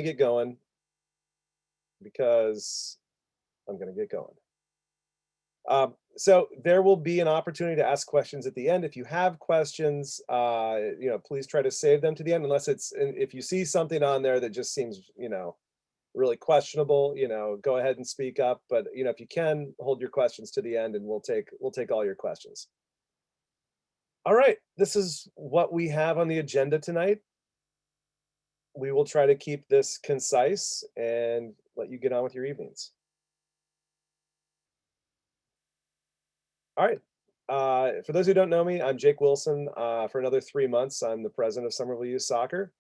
get going because I'm going to get going. So there will be an opportunity to ask questions at the end. If you have questions, please try to save them to the end, unless if you see something on there that just seems, really questionable, go ahead and speak up. But, if you can, hold your questions to the end and we'll take all your questions. All right, this is what we have on the agenda tonight. We will try to keep this concise and let you get on with your evenings. All right. For those who don't know me, I'm Jake Wilson. For another 3 months, I'm the president of Somerville Youth Soccer.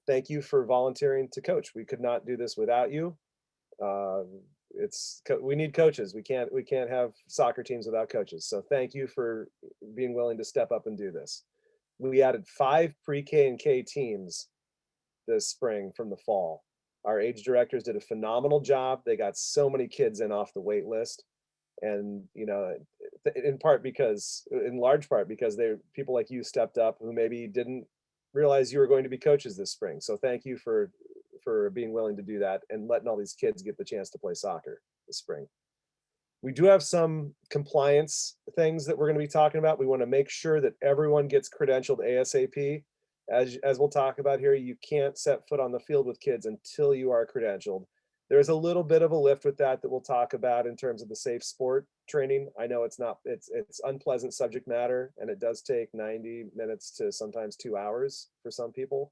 Thank you for volunteering to coach. We could not do this without you. We need coaches. We can't have soccer teams without coaches. So thank you for being willing to step up and do this. We added 5 pre-K and K teams this spring from the fall. Our age directors did a phenomenal job. They got so many kids in off the wait list. And in large part because people like you stepped up who maybe didn't realize you were going to be coaches this spring. So thank you for being willing to do that and letting all these kids get the chance to play soccer this spring. We do have some compliance things that we're going to be talking about. We want to make sure that everyone gets credentialed ASAP. As we'll talk about here, you can't set foot on the field with kids until you are credentialed. There's a little bit of a lift with that we'll talk about in terms of the safe sport training. I know it's unpleasant subject matter, and it does take 90 minutes to sometimes 2 hours for some people.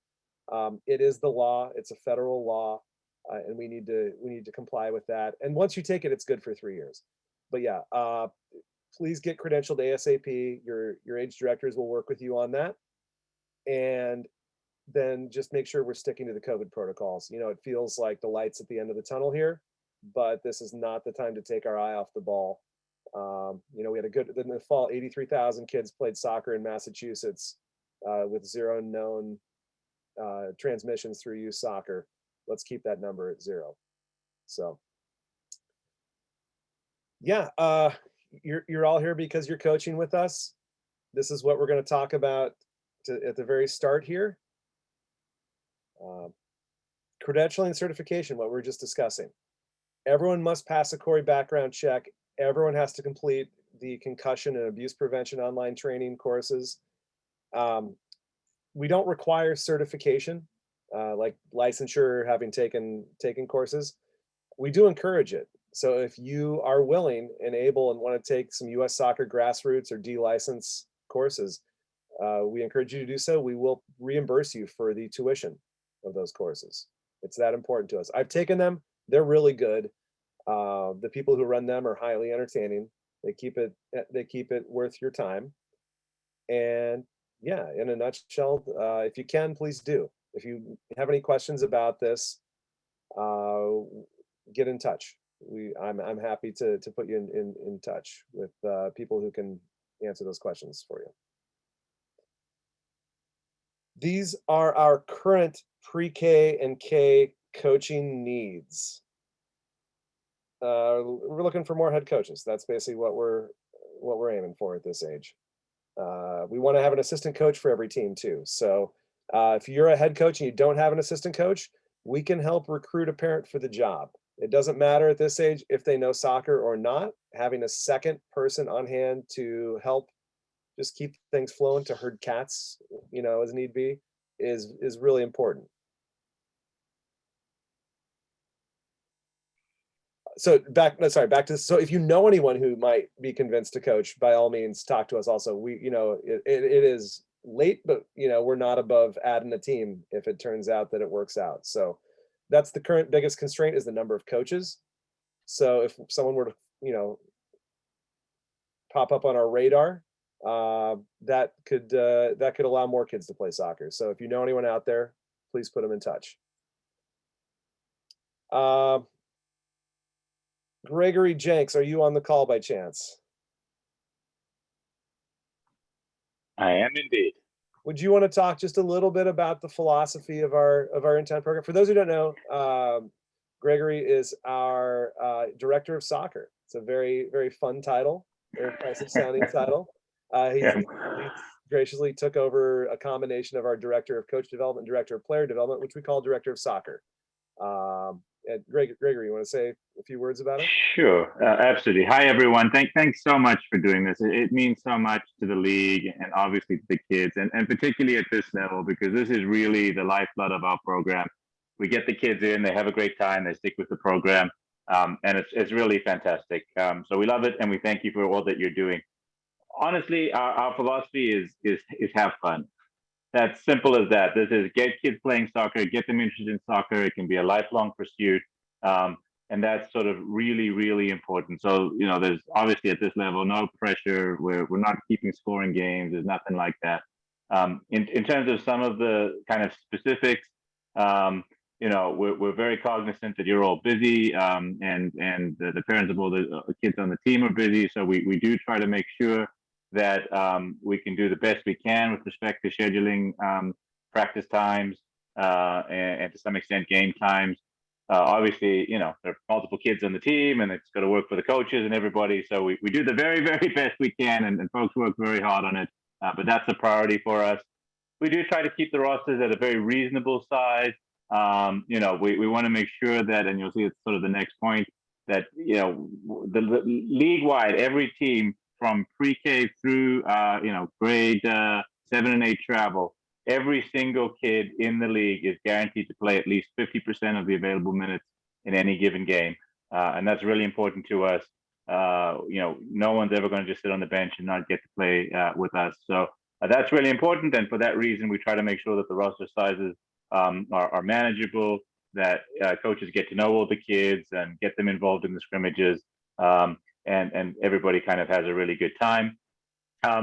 It is the law. It's a federal law, and we need to comply with that. And once you take it, it's good for 3 years. But yeah, please get credentialed ASAP. Your age directors will work with you on that, and then just make sure we're sticking to the COVID protocols. It feels like the light's at the end of the tunnel here, but this is not the time to take our eye off the ball. We had in the fall, 83,000 kids played soccer in Massachusetts with 0 known transmissions through youth soccer. Let's keep that number at 0. So yeah, you're all here because you're coaching with us. This is what we're going to talk about at the very start here. Credentialing and certification, what we were just discussing. Everyone must pass a CORI background check. Everyone has to complete the concussion and abuse prevention online training courses. We don't require certification, like licensure, having taken courses. We do encourage it. So if you are willing and able and want to take some US Soccer grassroots or D-license courses, we encourage you to do so. We will reimburse you for the tuition of those courses. It's that important to us. I've taken them. They're really good. The people who run them are highly entertaining. They keep it worth your time. And yeah, in a nutshell, if you can, please do. If you have any questions about this, get in touch. I'm happy to put you in touch with people who can answer those questions for you. These are our current pre-K and K coaching needs. We're looking for more head coaches. That's basically what we're aiming for at this age. We want to have an assistant coach for every team too. So if you're a head coach and you don't have an assistant coach, we can help recruit a parent for the job. It doesn't matter at this age if they know soccer or not. Having a second person on hand to help just keep things flowing, to herd cats, as need be, is really important. So back to, so if you know anyone who might be convinced to coach, by all means, talk to us also. It is late, but we're not above adding a team if it turns out that it works out. So that's the current biggest constraint, is the number of coaches. So if someone were to, pop up on our radar, that could allow more kids to play soccer. So if you know anyone out there, please put them in touch. Gregory Jenks, are you on the call by chance? I am indeed. Would you want to talk just a little bit about the philosophy of our in-town program? For those who don't know, Gregory is our director of soccer. It's a very, very fun title, very impressive sounding title. He leads graciously took over a combination of our director of coach development, director of player development, which we call director of soccer. And Gregory, you want to say a few words about it? Sure, absolutely. Hi, everyone. Thanks so much for doing this. It means so much to the league and obviously to the kids, and particularly at this level, because this is really the lifeblood of our program. We get the kids in, they have a great time, they stick with the program, and it's really fantastic. So we love it, and we thank you for all that you're doing. Honestly, our philosophy is have fun. That's simple as that. This is get kids playing soccer, get them interested in soccer. It can be a lifelong pursuit. And that's sort of really, really important. So, there's obviously at this level, no pressure. We're not keeping scoring games. There's nothing like that. In terms of some of the kind of specifics, we're very cognizant that you're all busy, and the parents of all the kids on the team are busy. So we do try to make sure that we can do the best we can with respect to scheduling practice times, and to some extent game times. Obviously, there are multiple kids on the team, and it's got to work for the coaches and everybody. So we do the very, very best we can, and folks work very hard on it. But that's a priority for us. We do try to keep the rosters at a very reasonable size. We want to make sure that, and you'll see it's sort of the next point, that the league-wide, every team from pre-K through grade 7 and 8 travel, every single kid in the league is guaranteed to play at least 50% of the available minutes in any given game, and that's really important to us. No one's ever going to just sit on the bench and not get to play with us. So that's really important, and for that reason, we try to make sure that the roster sizes are manageable, that coaches get to know all the kids and get them involved in the scrimmages, and everybody kind of has a really good time.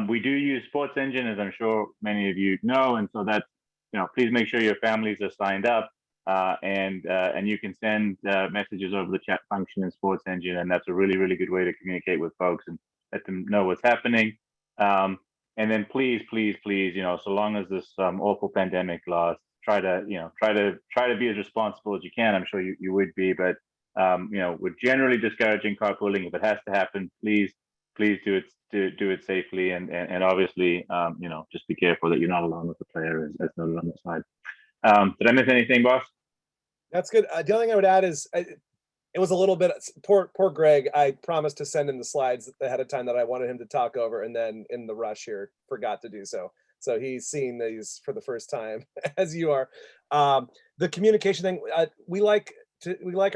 We do use Sports Engine, as I'm sure many of you know, and so that's, please make sure your families are signed up, and you can send messages over the chat function in Sports Engine, and that's a really, really good way to communicate with folks and let them know what's happening. And then please, so long as this awful pandemic lasts, try to be as responsible as you can. I'm sure you would be, but we're generally discouraging carpooling. If it has to happen, please do it safely, and obviously, just be careful that you're not alone with the player, as noted on the slide. Did I miss anything, boss? That's good. The only thing I would add is it was a little bit poor Greg. I promised to send him the slides ahead of time that I wanted him to talk over, and then in the rush here forgot to do so. So he's seeing these for the first time, as you are. The communication thing, we like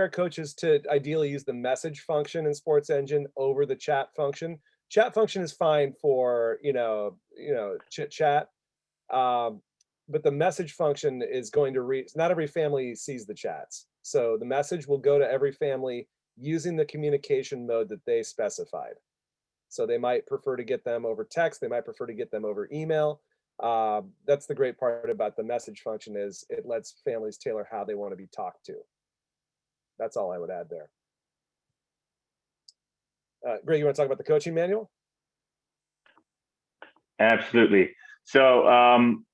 our coaches to ideally use the message function in Sports Engine over the chat function. Chat function is fine for chit chat, but the message function is going to reach. Not every family sees the chats, so the message will go to every family using the communication mode that they specified. So they might prefer to get them over text. They might prefer to get them over email. That's the great part about the message function, is it lets families tailor how they want to be talked to. That's all I would add there. Greg, you want to talk about the coaching manual? Absolutely. So, and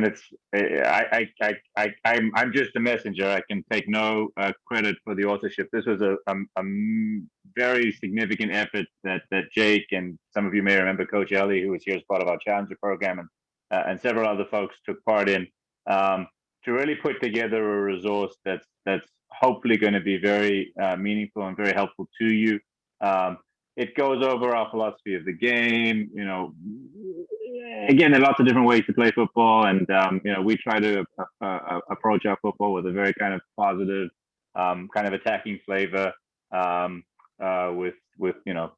it's I'm just a messenger. I can take no credit for the authorship. This was a very significant effort that Jake, and some of you may remember Coach Ellie, who was here as part of our Challenger program, and several other folks took part in, to really put together a resource that's hopefully going to be very meaningful and very helpful to you. It goes over our philosophy of the game. Again, there are lots of different ways to play football, and we try to approach our football with a very kind of positive, kind of attacking flavor, with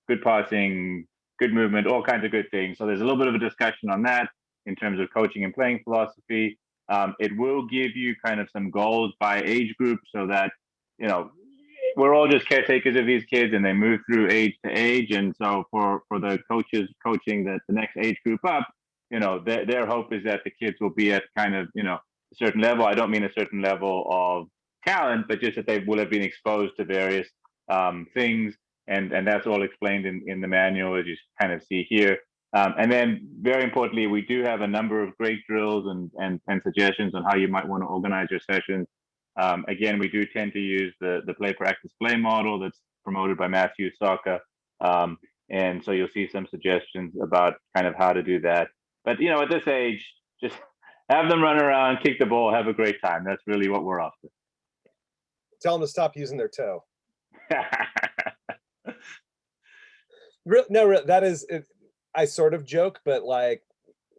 good passing, good movement, all kinds of good things. So there's a little bit of a discussion on that in terms of coaching and playing philosophy. It will give you kind of some goals by age group, so that we're all just caretakers of these kids, and they move through age to age. And so for the coaches coaching the next age group up, their hope is that the kids will be at kind of a certain level. I don't mean a certain level of talent, but just that they will have been exposed to various things, and that's all explained in the manual, as you kind of see here. And then, very importantly, we do have a number of great drills and suggestions on how you might want to organize your sessions. Again, we do tend to use the play, practice, play model that's promoted by Mass Youth Soccer. And so you'll see some suggestions about kind of how to do that. But at this age, just have them run around, kick the ball, have a great time. That's really what we're after. Tell them to stop using their toe. That is it. I sort of joke, but like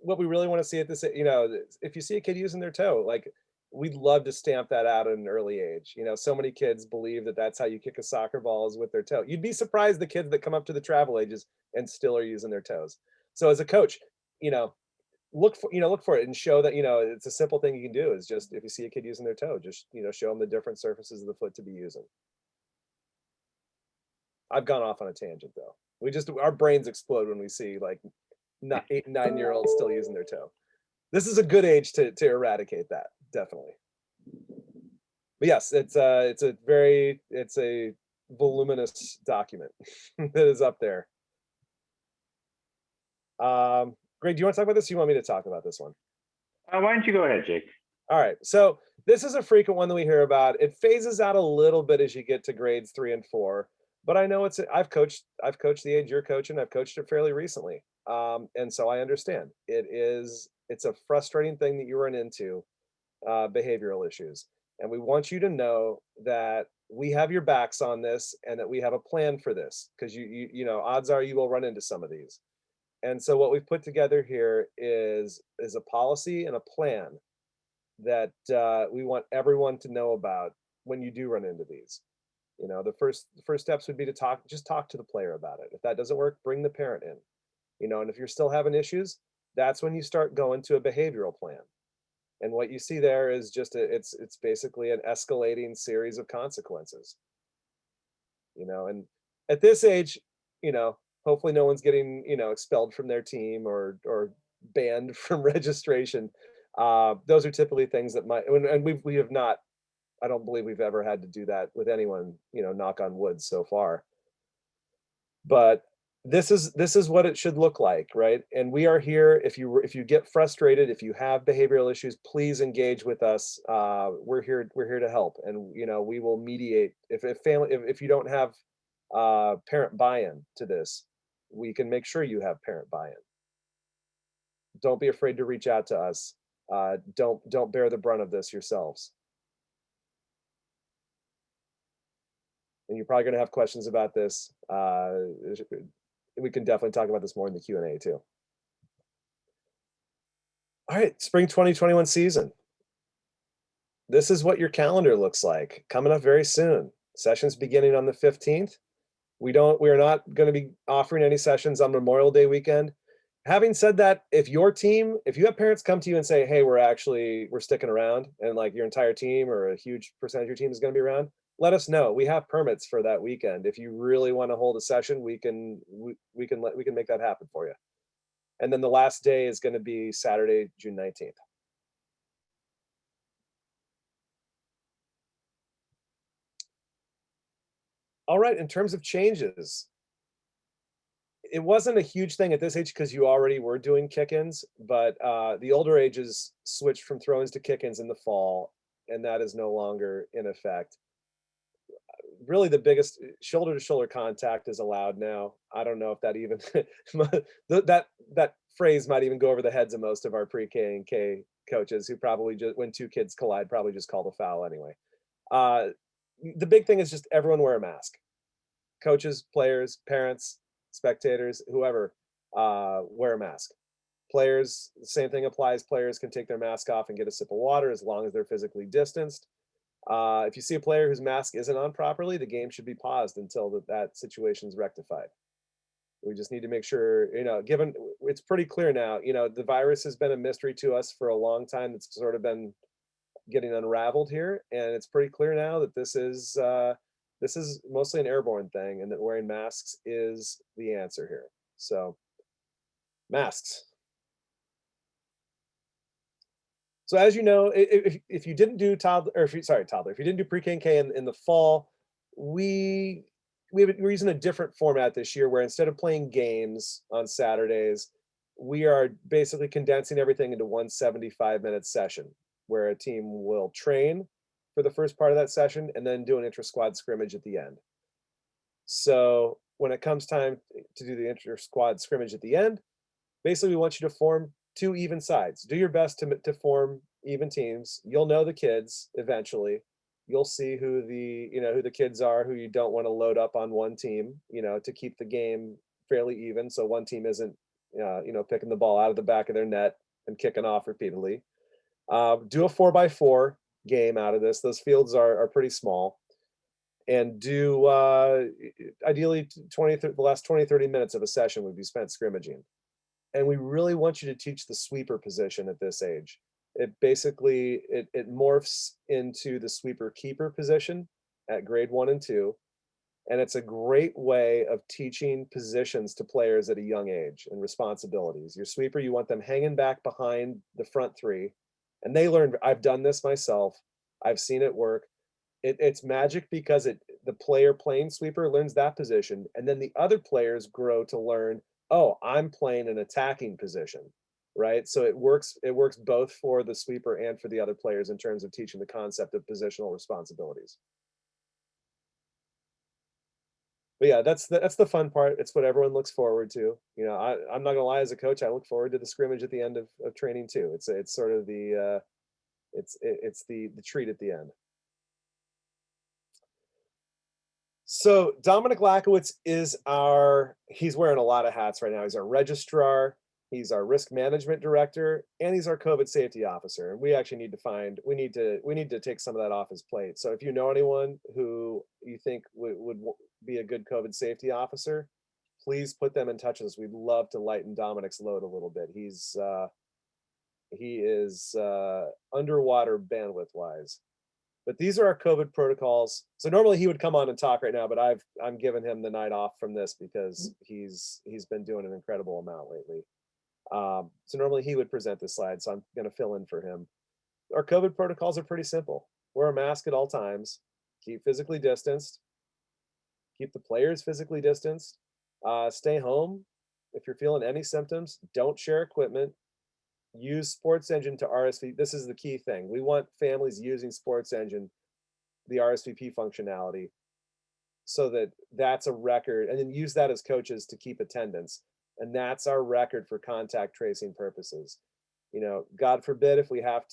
what we really want to see at this, if you see a kid using their toe, like we'd love to stamp that out at an early age. So many kids believe that that's how you kick a soccer ball is with their toe. You'd be surprised the kids that come up to the travel ages and still are using their toes. So as a coach, you know, look for it and show that, it's a simple thing you can do is just if you see a kid using their toe, just, show them the different surfaces of the foot to be using. I've gone off on a tangent though. Our brains explode when we see like 8 and 9-year-olds still using their toe. This is a good age to eradicate that, definitely. But yes, it's a voluminous document that is up there. Greg, do you want to talk about this? Or you want me to talk about this one? Why don't you go ahead, Jake? All right. So this is a frequent one that we hear about. It phases out a little bit as you get to grades 3 and 4. But I know I've coached the age you're coaching. I've coached it fairly recently. And so I understand. It's a frustrating thing that you run into, behavioral issues. And we want you to know that we have your backs on this and that we have a plan for this because odds are you will run into some of these. And so what we've put together here is a policy and a plan that we want everyone to know about when you do run into these. The first steps would be to talk to the player about it. If that doesn't work, bring the parent in. And if you're still having issues, that's when you start going to a behavioral plan. And what you see there is just it's basically an escalating series of consequences. And at this age, hopefully no one's getting, expelled from their team or banned from registration. Those are typically things that and we have not, I don't believe we've ever had to do that with anyone, knock on wood so far. But this is what it should look like, right? And we are here. If you get frustrated, if you have behavioral issues, please engage with us. We're here to help, and we will mediate. If you don't have parent buy-in to this, we can make sure you have parent buy-in. Don't be afraid to reach out to us. Don't bear the brunt of this yourselves. And you're probably going to have questions about this. We can definitely talk about this more in the Q&A too. All right, spring 2021 season. This is what your calendar looks like coming up very soon. Sessions beginning on the 15th. We are not going to be offering any sessions on Memorial Day weekend. Having said that, if you have parents come to you and say, hey, we're sticking around, and like your entire team or a huge percentage of your team is going to be around, let us know. We have permits for that weekend. If you really want to hold a session, we can make that happen for you. And then the last day is going to be Saturday, June 19th. All right, in terms of changes, it wasn't a huge thing at this age because you already were doing kick-ins, but the older ages switched from throw-ins to kick-ins in the fall, and that is no longer in effect. Really, the biggest shoulder-to-shoulder contact is allowed now. I don't know if that even that phrase might even go over the heads of most of our pre-K and K coaches who probably just, when two kids collide, probably just call the foul anyway. The big thing is just everyone wear a mask. Coaches, players, parents, spectators, whoever, wear a mask. Players, the same thing applies. Players can take their mask off and get a sip of water as long as they're physically distanced. If you see a player whose mask isn't on properly, the game should be paused until that situation is rectified. We just need to make sure, given it's pretty clear now, the virus has been a mystery to us for a long time. It's sort of been getting unraveled here, and it's pretty clear now that this is mostly an airborne thing, and that wearing masks is the answer here. So, masks. So as you know, if you didn't do toddler, if you didn't do pre-K and K in the fall, we're using a different format this year where instead of playing games on Saturdays, we are basically condensing everything into one 75-minute session where a team will train for the first part of that session and then do an intra-squad scrimmage at the end. So when it comes time to do the intra-squad scrimmage at the end, basically we want you to form two even sides. Do your best to form even teams. You'll know the kids eventually. You'll see who the kids are who you don't want to load up on one team, to keep the game fairly even, so one team isn't picking the ball out of the back of their net and kicking off repeatedly. Do a 4x4 game out of this. Those fields are pretty small, and do ideally the last 20-30 minutes of a session would be spent scrimmaging. And we really want you to teach the sweeper position at this age. It basically it morphs into the sweeper keeper position at grade 1 and 2, and it's a great way of teaching positions to players at a young age and responsibilities. Your sweeper, you want them hanging back behind the front three, and they learn. I've done this myself. I've seen it work. It's magic because the player playing sweeper learns that position, and then the other players grow to learn, oh, I'm playing an attacking position, right? So it works both for the sweeper and for the other players in terms of teaching the concept of positional responsibilities. But yeah, that's the fun part. It's what everyone looks forward to. I'm not gonna lie, as a coach, I look forward to the scrimmage at the end of training too. It's sort of it's the treat at the end. So Dominic Lakowitz he's wearing a lot of hats right now. He's our registrar, he's our risk management director, and he's our COVID safety officer. And we actually need to take some of that off his plate. So if you know anyone who you think would be a good COVID safety officer, please put them in touch with us. We'd love to lighten Dominic's load a little bit. He is underwater bandwidth wise. But these are our COVID protocols. So normally he would come on and talk right now, but I'm giving him the night off from this because he's been doing an incredible amount lately. So normally he would present this slide, so I'm going to fill in for him. Our COVID protocols are pretty simple. Wear a mask at all times. Keep physically distanced. Keep the players physically distanced. Stay home. If you're feeling any symptoms, don't share equipment. Use Sports Engine to RSVP. This is the key thing. We want families using Sports Engine, the RSVP functionality, so that's a record, and then use that as coaches to keep attendance. And that's our record for contact tracing purposes. God forbid if we have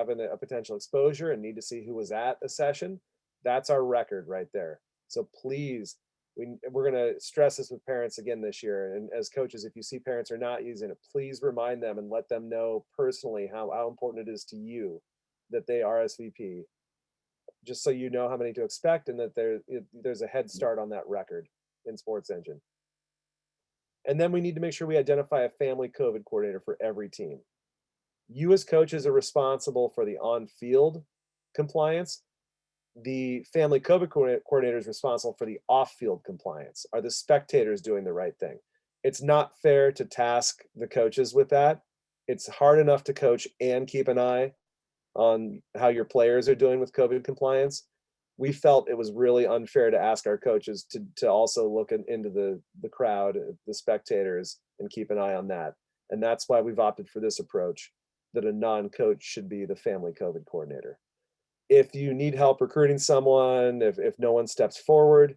a potential exposure and need to see who was at a session, that's our record right there. So please, we're going to stress this with parents again this year. And as coaches, if you see parents are not using it, please remind them and let them know personally how important it is to you that they RSVP, just so you know how many to expect and that there's a head start on that record in Sports Engine. And then we need to make sure we identify a family COVID coordinator for every team. You as coaches are responsible for the on-field compliance. The family COVID coordinator is responsible for the off-field compliance. Are the spectators doing the right thing? It's not fair to task the coaches with that. It's hard enough to coach and keep an eye on how your players are doing with COVID compliance. We felt it was really unfair to ask our coaches to also look into the crowd, the spectators, and keep an eye on that. And that's why we've opted for this approach, that a non-coach should be the family COVID coordinator. If you need help recruiting someone, if no one steps forward,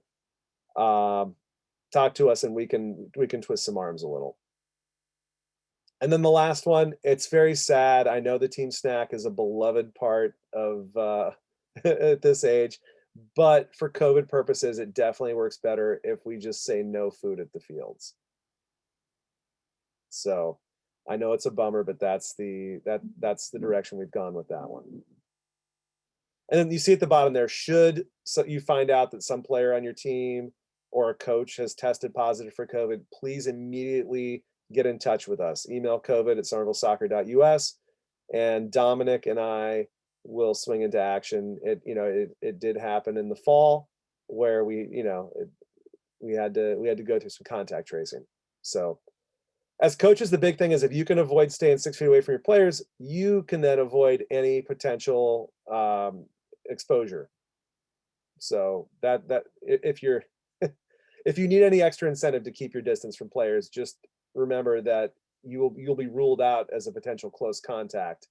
talk to us and we can twist some arms a little. And then the last one, it's very sad. I know the team snack is a beloved part of at this age, but for COVID purposes, it definitely works better if we just say no food at the fields. So I know it's a bummer, but that's the direction we've gone with that one. And then you see at the bottom there, should you find out that some player on your team or a coach has tested positive for COVID, please immediately get in touch with us. Email covid@somervillesoccer.us, and Dominic and I will swing into action. It did happen in the fall where we had to go through some contact tracing. So as coaches, the big thing is if you can avoid staying 6 feet away from your players, you can then avoid any potential exposure. So that if you need any extra incentive to keep your distance from players, just remember that you'll be ruled out as a potential close contact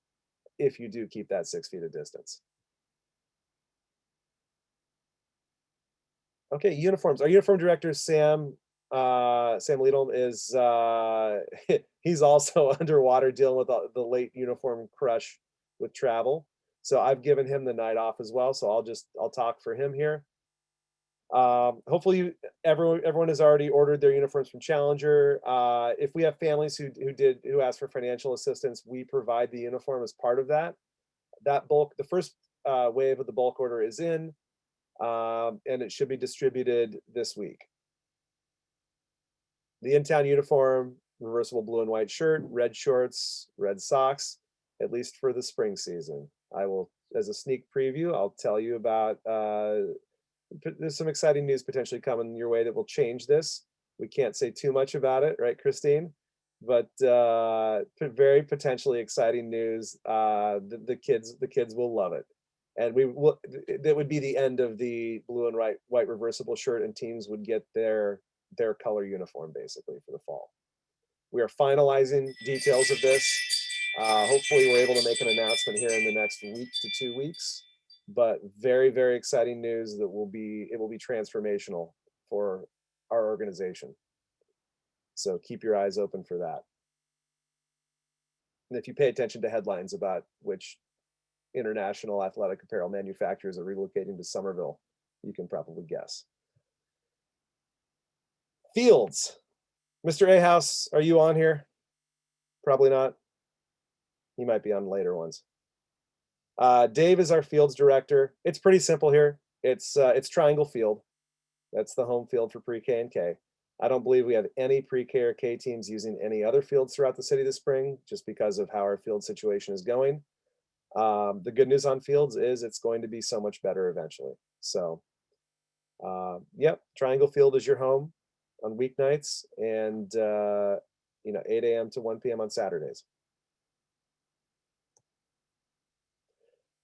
if you do keep that 6 feet of distance. Okay, uniforms. Our uniform director, Sam, Sam Liedel is he's also underwater dealing with the late uniform crush with travel. So I've given him the night off as well. So I'll talk for him here. Hopefully everyone has already ordered their uniforms from Challenger. If we have families who asked for financial assistance, we provide the uniform as part of that. The first wave of the bulk order is in, and it should be distributed this week. The in-town uniform, reversible blue and white shirt, red shorts, red socks, at least for the spring season. I will, as a sneak preview, I'll tell you about, there's some exciting news potentially coming your way that will change this. We can't say too much about it, right, Christine? But very potentially exciting news. The kids will love it. And that would be the end of the blue and white reversible shirt, and teams would get their color uniform basically for the fall. We are finalizing details of this. Hopefully we're able to make an announcement here in the next week to 2 weeks, but very, very exciting news that it will be transformational for our organization. So keep your eyes open for that. And if you pay attention to headlines about which international athletic apparel manufacturers are relocating to Somerville, you can probably guess. Fields. Mr. Ahouse, are you on here? Probably not. He might be on later ones. Dave is our fields director. It's pretty simple here. It's Triangle Field. That's the home field for pre-K and K. I don't believe we have any pre-K or K teams using any other fields throughout the city this spring, just because of how our field situation is going. The good news on fields is it's going to be so much better eventually. So, yep, Triangle Field is your home on weeknights, and 8 a.m. to 1 p.m. on Saturdays.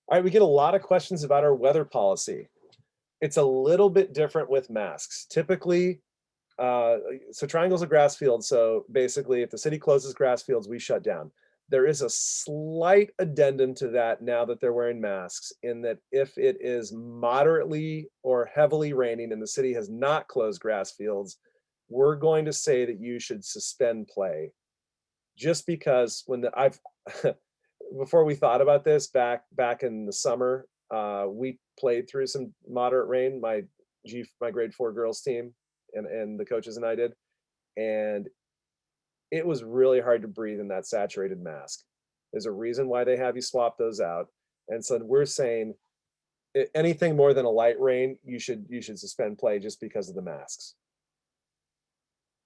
All right, we get a lot of questions about our weather policy. It's a little bit different with masks. Typically, so Triangle's a grass field, so basically if the city closes grass fields, we shut down. There is a slight addendum to that now that they're wearing masks, in that if it is moderately or heavily raining and the city has not closed grass fields, we're going to say that you should suspend play. Just because before we thought about this back in the summer, we played through some moderate rain, my grade 4 girls team and the coaches and I did, and it was really hard to breathe in that saturated mask. There's a reason why they have you swap those out. And so we're saying anything more than a light rain, you should suspend play just because of the masks.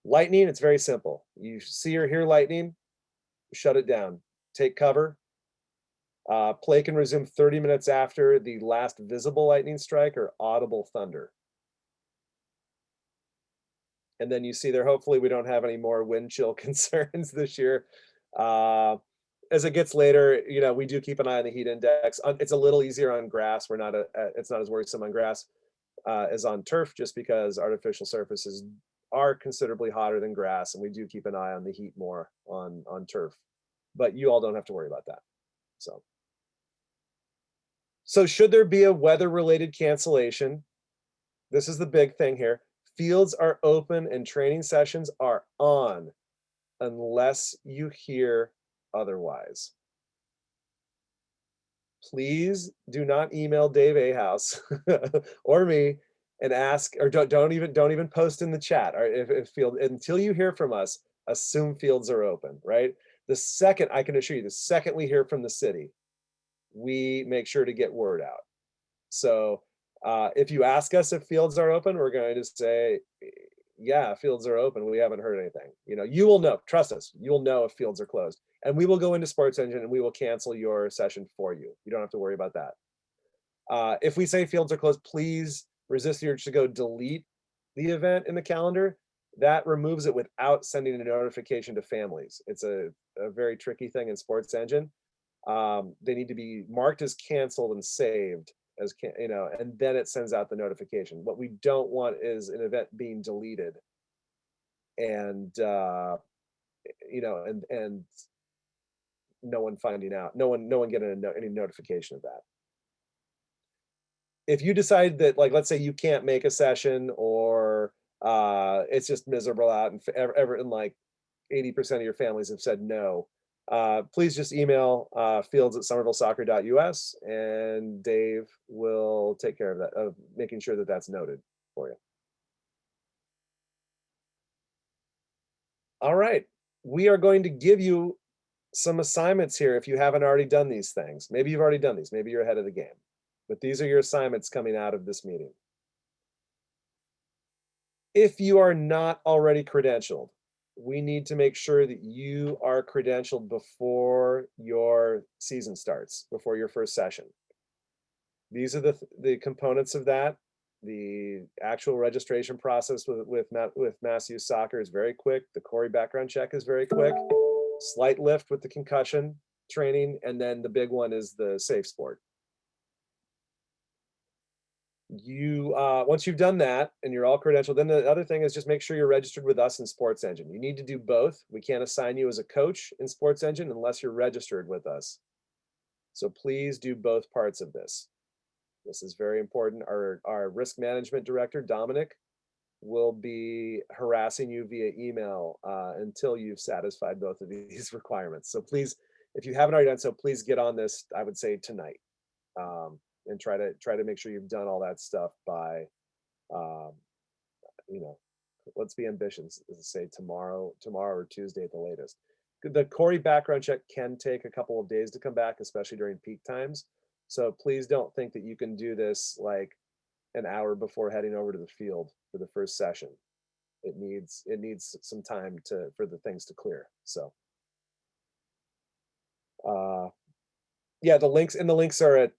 Lightning, it's very simple. You see or hear lightning, shut it down. Take cover. Play can resume 30 minutes after the last visible lightning strike or audible thunder. And then you see there, hopefully we don't have any more wind chill concerns this year. As it gets later, we do keep an eye on the heat index. It's a little easier on grass. It's not as worrisome on grass as on turf, just because artificial surfaces are considerably hotter than grass, and we do keep an eye on the heat more on turf. But you all don't have to worry about that. So should there be a weather-related cancellation? This is the big thing here. Fields are open and training sessions are on unless you hear otherwise. Please do not email Dave Ahouse or me and ask, or don't even post in the chat, or if field, until you hear from us, assume fields are open, right? I can assure you, the second we hear from the city, we make sure to get word out. So if you ask us if fields are open, we're going to say, yeah, fields are open. We haven't heard anything. You will know, trust us, you will know if fields are closed. And we will go into Sports Engine and we will cancel your session for you. You don't have to worry about that. If we say fields are closed, please resist the urge to go delete the event in the calendar. That removes it without sending a notification to families. It's a very tricky thing in Sports Engine. They need to be marked as canceled and saved and then it sends out the notification. What we don't want is an event being deleted and and no one finding out, no one getting any notification of that. If you decide that, like, let's say you can't make a session, or It's just miserable out, and and like 80% of your families have said no. Please just email fields@somervillesoccer.us, and Dave will take care of that, of making sure that that's noted for you. All right. We are going to give you some assignments here if you haven't already done these things. Maybe you've already done these. Maybe you're ahead of the game. But these are your assignments coming out of this meeting. If you are not already credentialed, we need to make sure that you are credentialed before your season starts, before your first session. These are the components of that. The actual registration process with Mass Youth Soccer is very quick. The Corey background check is very quick. Slight lift with the concussion training, and then the big one is the safe sport. You once you've done that and you're all credentialed, then the other thing is just make sure you're registered with us in Sports Engine. You need to do both. We can't assign you as a coach in Sports Engine unless you're registered with us. So please do both parts of this. This is very important. Our risk management director, Dominic, will be harassing you via email until you've satisfied both of these requirements. So please, if you haven't already done so, please get on this, I would say tonight, and try to make sure you've done all that stuff by, um, you know, let's be ambitious, say tomorrow or Tuesday at the latest. The Corey background check can take a couple of days to come back, especially during peak times. So please don't think that you can do this like an hour before heading over to the field for the first session. It needs some time for the things to clear. So yeah, the links are at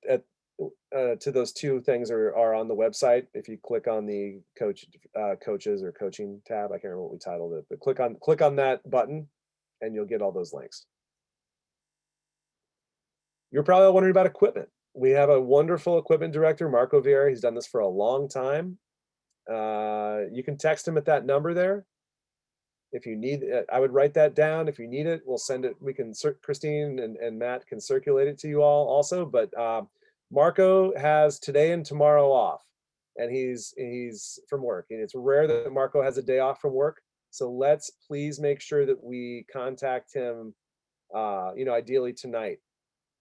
to those two things are on the website. If you click on the coaches or coaching tab, I can't remember what we titled it, but click on that button and you'll get all those links. You're probably wondering about equipment. We have a wonderful equipment director, Marco Vieira. He's done this for a long time. You can text him at that number there. If you need it, I would write that down. If you need it, we'll send it. We can, Christine and Matt can circulate it to you all also. But Marco has today and tomorrow off, and he's from work. And it's rare that Marco has a day off from work. So let's please make sure that we contact him, ideally tonight.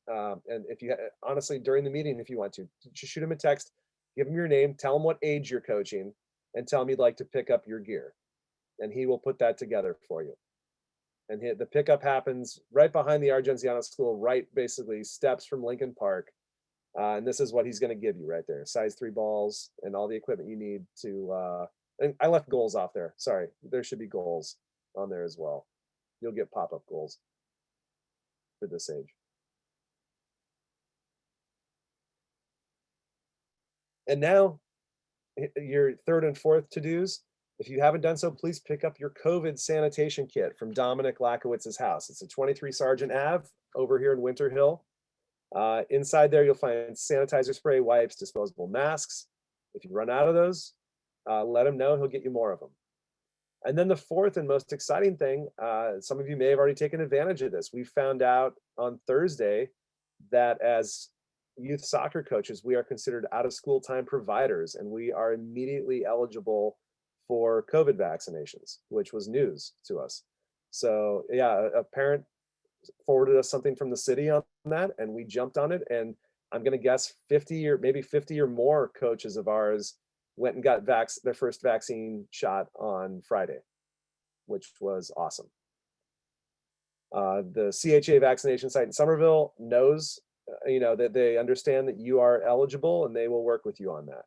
And if you honestly during the meeting, if you want to, just shoot him a text, give him your name, tell him what age you're coaching, and tell him you'd like to pick up your gear, and he will put that together for you. And the pickup happens right behind the Argenziana School, right basically steps from Lincoln Park. And this is what he's going to give you right there: size 3 balls and all the equipment you need to. And I left goals off there. Sorry, there should be goals on there as well. You'll get pop-up goals for this age. And now, your third and fourth to-dos. If you haven't done so, please pick up your COVID sanitation kit from Dominic Lakowitz's house. It's a 23 Sergeant Ave over here in Winter Hill. Inside there, you'll find sanitizer spray, wipes, disposable masks. If you run out of those, let him know. He'll get you more of them. And then the fourth and most exciting thing, some of you may have already taken advantage of this. We found out on Thursday that as youth soccer coaches, we are considered out of school time providers, and we are immediately eligible for COVID vaccinations, which was news to us. So yeah, a parent forwarded us something from the city on that, and we jumped on it. And I'm going to guess 50 or more coaches of ours went and got their first vaccine shot on Friday, which was awesome. The CHA vaccination site in Somerville knows, that they understand that you are eligible, and they will work with you on that.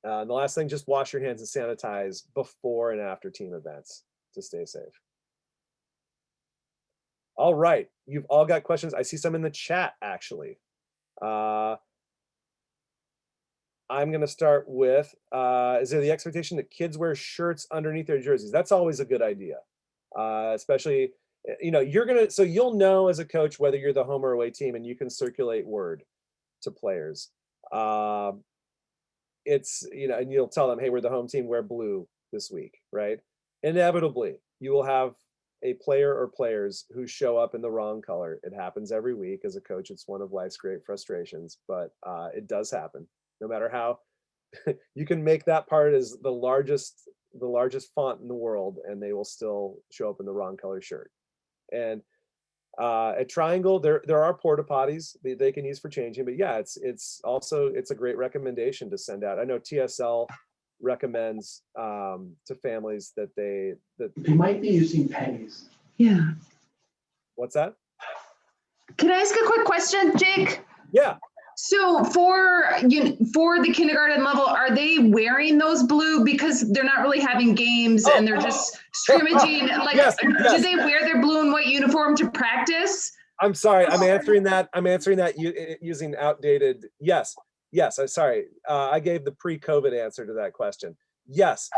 And the last thing, just wash your hands and sanitize before and after team events to stay safe. All right, you've all got questions. I see some in the chat, actually. I'm going to start with, is there the expectation that kids wear shirts underneath their jerseys? That's always a good idea, especially, so you'll know as a coach whether you're the home or away team, and you can circulate word to players. And you'll tell them, hey, we're the home team, wear blue this week, right? Inevitably, you will have a player or players who show up in the wrong color. It happens every week. As a coach, it's one of life's great frustrations, but it does happen. No matter how you can make that part as the largest font in the world, and they will still show up in the wrong color shirt. And at Triangle, there are porta potties they can use for changing, but yeah, it's a great recommendation to send out. I know TSL recommends to families that they might be using pennies. Yeah. What's that? Can I ask a quick question, Jake? Yeah. So for the kindergarten level, are they wearing those blue because they're not really having games and they're just scrimmaging? Like, yes. Do they wear their blue and white uniform to practice? I'm sorry. I'm answering that using outdated. Yes. I'm sorry. I gave the pre-COVID answer to that question. Yes,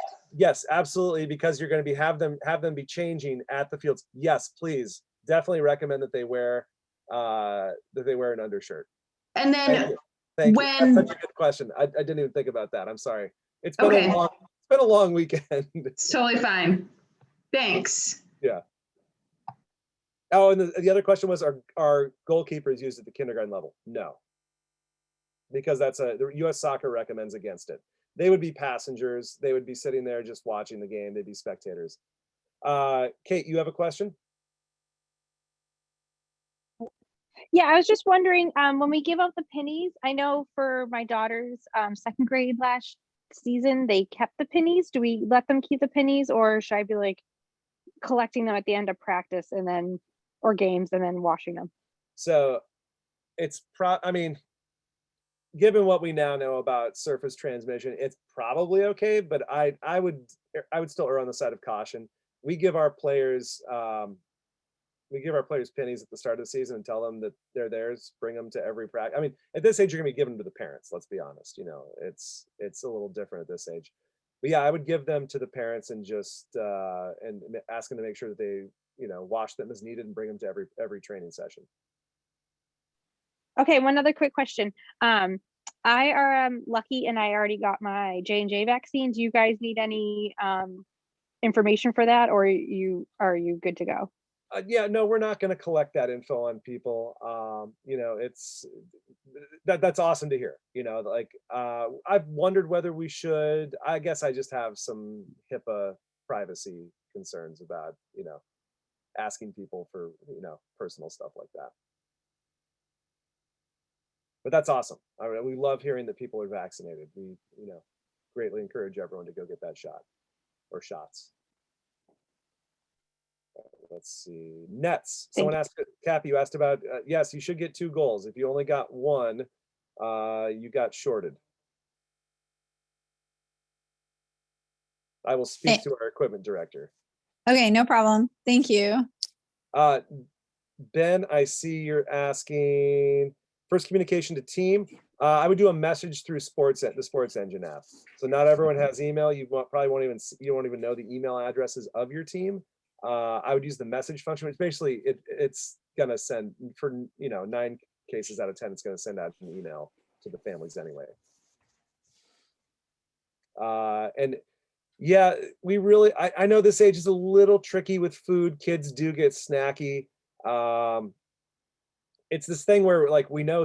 absolutely. Because you're going to have them be changing at the fields. Yes, please. Definitely recommend that they wear an undershirt. And then Thank you. That's such a good question. I didn't even think about that. I'm sorry. It's been a long weekend. It's totally fine. Thanks. Yeah. Oh, and the other question was, are goalkeepers used at the kindergarten level? No. Because the U.S. Soccer recommends against it. They would be passengers. They would be sitting there just watching the game. They'd be spectators. Kate, you have a question? Yeah, I was just wondering, when we give out the pennies, I know for my daughter's second grade last season, they kept the pennies. Do we let them keep the pennies, or should I be like collecting them at the end of practice or games and then washing them? So it's given what we now know about surface transmission, it's probably okay, but I would still err on the side of caution. We give our players pennies at the start of the season and tell them that they're theirs, bring them to every practice. I mean, at this age, you're gonna be giving them to the parents, let's be honest. It's a little different at this age. But yeah, I would give them to the parents and just and ask them to make sure that they, wash them as needed and bring them to every training session. Okay, one other quick question. I are lucky and I already got my J&J vaccine. Do you guys need any information for that, or are you good to go? Yeah, no, we're not going to collect that info on people. That's awesome to hear. I've wondered whether we should. I guess I just have some HIPAA privacy concerns about, asking people for, personal stuff like that. But that's awesome. We love hearing that people are vaccinated. We, greatly encourage everyone to go get that shot or shots. Let's see. Nets. Someone asked, Cap, you asked about, yes, you should get 2 goals. If you only got 1, you got shorted. I will speak to our equipment director. Okay, no problem. Thank you. Ben, I see you're asking first communication to team. I would do a message through the Sports Engine app. So not everyone has email. You won't even know the email addresses of your team. I would use the message function, which basically it's gonna send, for 9 cases out of 10, it's gonna send out an email to the families anyway. And yeah, I know this age is a little tricky with food. Kids do get snacky. It's this thing where we know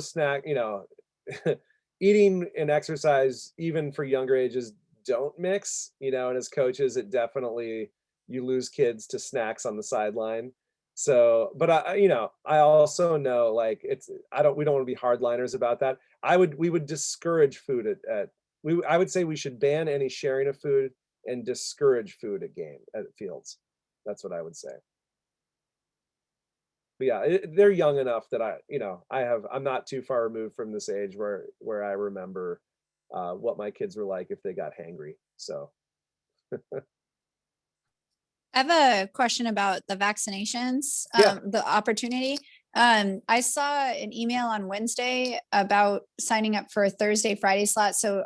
eating and exercise, even for younger ages, don't mix, and as coaches, it definitely, you lose kids to snacks on the sideline. So, but I also know we don't want to be hardliners about that. We would discourage food I would say we should ban any sharing of food and discourage food at fields. That's what I would say. But yeah, they're young enough that I'm not too far removed from this age where I remember what my kids were like if they got hangry. So. I have a question about the vaccinations, the opportunity. I saw an email on Wednesday about signing up for a Thursday, Friday slot. So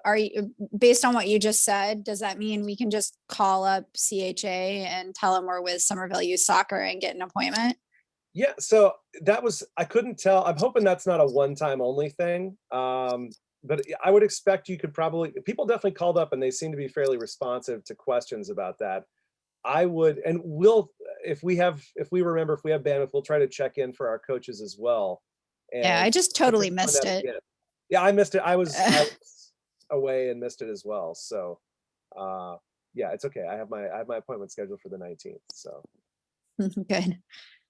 based on what you just said, does that mean we can just call up CHA and tell them we're with Somerville Youth Soccer and get an appointment? Yeah, so I couldn't tell. I'm hoping that's not a one-time only thing. But I would expect people definitely called up and they seem to be fairly responsive to questions about that. I would, and if we have bandwidth, we'll try to check in for our coaches as well. And yeah, I just totally missed it. Yeah, I missed it. I was away and missed it as well. So yeah, it's okay. I have my appointment scheduled for the 19th. So Good.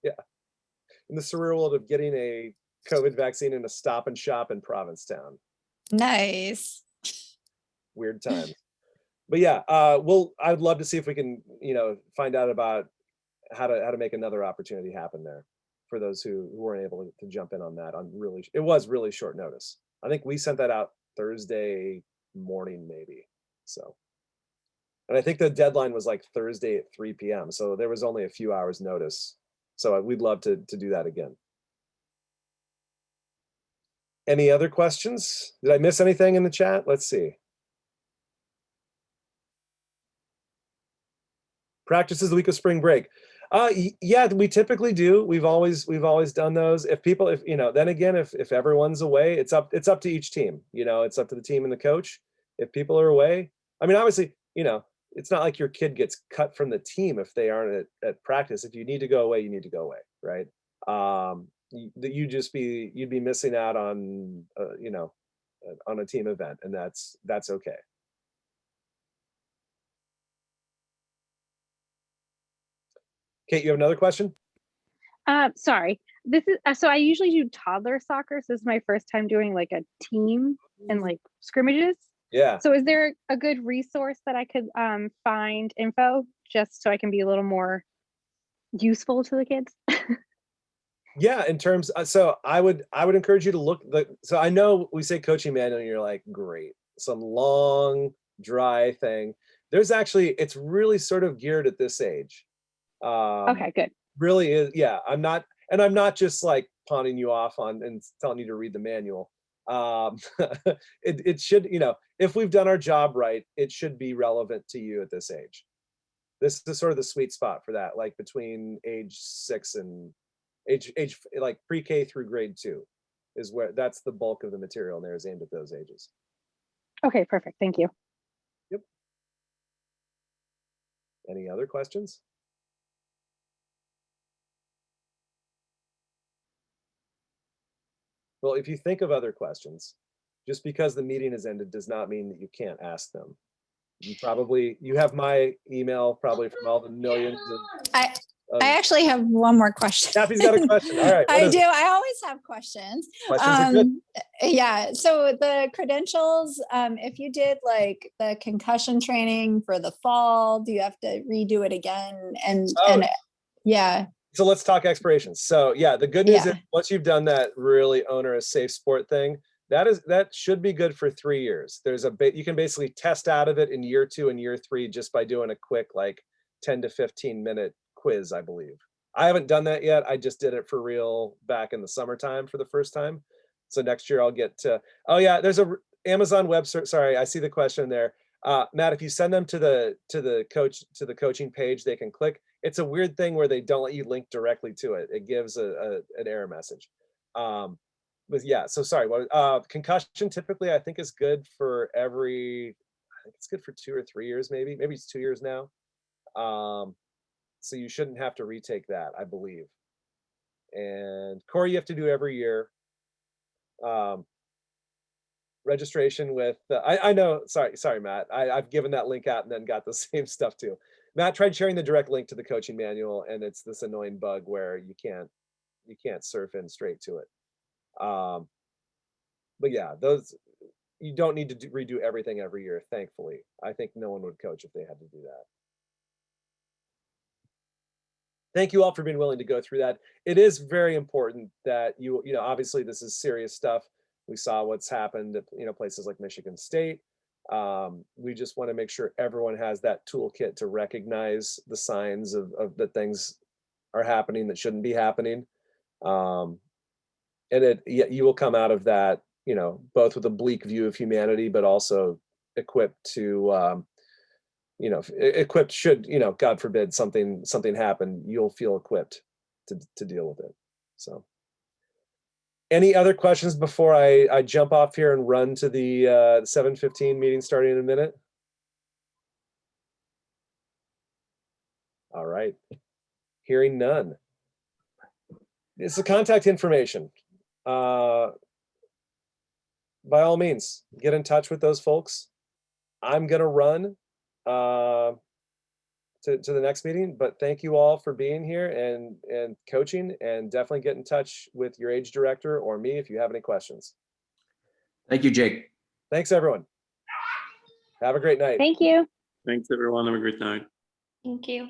in the surreal world of getting a COVID vaccine in a Stop and Shop in Provincetown. Nice. Weird times. But yeah, I'd love to see if we can, find out about how to make another opportunity happen there for those who weren't able to jump in on that it was really short notice. I think we sent that out Thursday morning maybe. So, and I think the deadline was like Thursday at 3 p.m. So there was only a few hours notice. So we'd love to do that again. Any other questions? Did I miss anything in the chat? Let's see. Practices the week of spring break. Yeah, we typically do. We've always done those. If then again, if everyone's away, it's up to each team. It's up to the team and the coach. If people are away, I mean, obviously, it's not like your kid gets cut from the team if they aren't at practice. If you need to go away, you need to go away, right? You'd be missing out on on a team event, and that's okay. Kate, you have another question? Sorry. This is so I usually do toddler soccer. So this is my first time doing like a team and like scrimmages. Yeah. So is there a good resource that I could find info just so I can be a little more useful to the kids? Yeah, in terms, so I would encourage you to look. So I know we say coaching manual, and you're like, great, some long, dry thing. There's actually, it's really sort of geared at this age. Okay, good. Really is, yeah. I'm not just like pawning you off on and telling you to read the manual. It should, if we've done our job right, it should be relevant to you at this age. This is sort of the sweet spot for that, like between age 6 and age like pre-K through grade 2 is where that's the bulk of the material, and there is aimed at those ages. Okay, perfect. Thank you. Yep. Any other questions? Well, if you think of other questions, just because the meeting has ended does not mean that you can't ask them. You have my email probably from all the millions of I actually have one more question. Kathy's got a question. All right. I do. I always have questions. Questions are good. Yeah. So the credentials, if you did like the concussion training for the fall, do you have to redo it again? And yeah. So let's talk expirations. So yeah, the good news is once you've done that really onerous safe sport thing, that should be good for 3 years. There's you can basically test out of it in year 2 and year 3 just by doing a quick like 10 to 15 minute quiz, I believe. I haven't done that yet. I just did it for real back in the summertime for the first time. So next year I'll get to, oh yeah, there's a Amazon web search. Sorry, I see the question there. Matt, if you send them to the coaching page, they can click. It's a weird thing where they don't let you link directly to it. It gives an error message. But yeah, so sorry. Concussion typically I think is good for I think it's good for 2 or 3 years, maybe it's 2 years now. So you shouldn't have to retake that, I believe. And Corey, you have to do every year. Registration with, I know, sorry, Matt. I've given that link out and then got the same stuff too. Matt tried sharing the direct link to the coaching manual, and it's this annoying bug where you can't surf in straight to it. But yeah, you don't need to redo everything every year, thankfully. I think no one would coach if they had to do that. Thank you all for being willing to go through that. It is very important that obviously this is serious stuff. We saw what's happened at places like Michigan State. We just want to make sure everyone has that toolkit to recognize the signs of that things are happening that shouldn't be happening. And you will come out of that, both with a bleak view of humanity, but also equipped to equipped should, God forbid something happen, you'll feel equipped to deal with it. So any other questions before I jump off here and run to the 7:15 meeting starting in a minute? All right, hearing none. It's the contact information. by all means, get in touch with those folks. I'm gonna run to the next meeting, but thank you all for being here and coaching, and definitely get in touch with your age director or me if you have any questions. Thank you, Jake. Thanks, everyone. Have a great night. Thank you. Thanks, everyone. Have a great night. Thank you.